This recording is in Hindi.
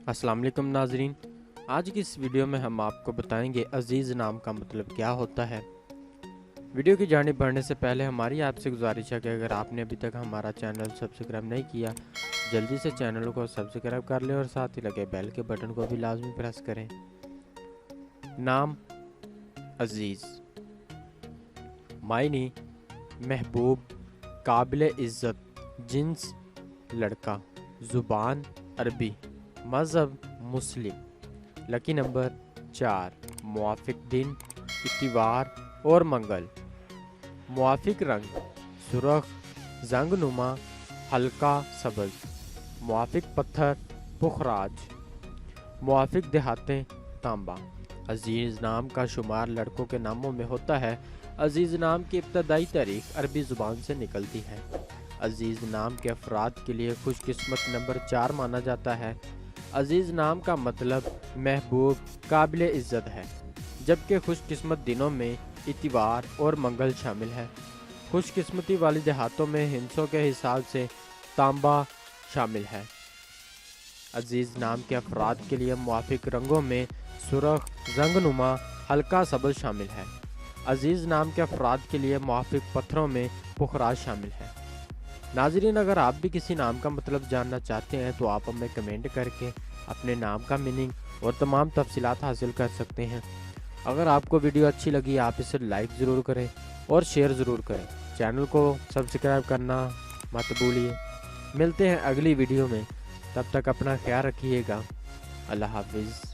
अस्सलाम वालेकुम नाजरीन। आज की इस वीडियो में हम आपको बताएंगे अजीज़ नाम का मतलब क्या होता है। वीडियो की जानिब बढ़ने से पहले हमारी आपसे गुजारिश है कि अगर आपने अभी तक हमारा चैनल सब्सक्राइब नहीं किया, जल्दी से चैनल को सब्सक्राइब कर लें और साथ ही लगे बेल के बटन को भी लाजमी प्रेस करें। नाम अजीज़, मायने महबूब, काबिल इज़्ज़त, जिन्स लड़का, ज़ुबान अरबी, मज़हब मुस्लिम। लकी नंबर 4, मुआफिक दिन इतवार और मंगल। मुआफिक रंग सुरख, जंगनुमा, हल्का सब्ज। मुआफिक पत्थर पुखराज। मुआफिक देहातें तांबा। अजीज़ नाम का शुमार लड़कों के नामों में होता है। अजीज़ नाम की इब्तदाई तारीख अरबी ज़ुबान से निकलती है। अजीज़ नाम के अफराद के लिए खुशकिस्मत नंबर 4 माना जाता है। अजीज़ नाम का मतलब महबूब, काबिल इज़्ज़त है, जबकि खुशकिस्मत दिनों में इतवार और मंगल शामिल है। खुशकिस्मती वाले देहातों में हिंसों के हिसाब से तांबा शामिल है। अजीज़ नाम के अफराद के लिए मुआफिक रंगों में सुरख, रंगनुमा, हल्का सब्ज़ शामिल है। अजीज़ नाम के अफराद के लिए मुआफिक पत्थरों में पुखराज शामिल है। नाज़रीन, अगर आप भी किसी नाम का मतलब जानना चाहते हैं तो आप हमें कमेंट करके अपने नाम का मीनिंग और तमाम तफसीलात हासिल कर सकते हैं। अगर आपको वीडियो अच्छी लगी आप इसे लाइक ज़रूर करें और शेयर ज़रूर करें। चैनल को सब्सक्राइब करना मत भूलिए। मिलते हैं अगली वीडियो में, तब तक अपना ख्याल रखिएगा। अल्लाह हाफिज़।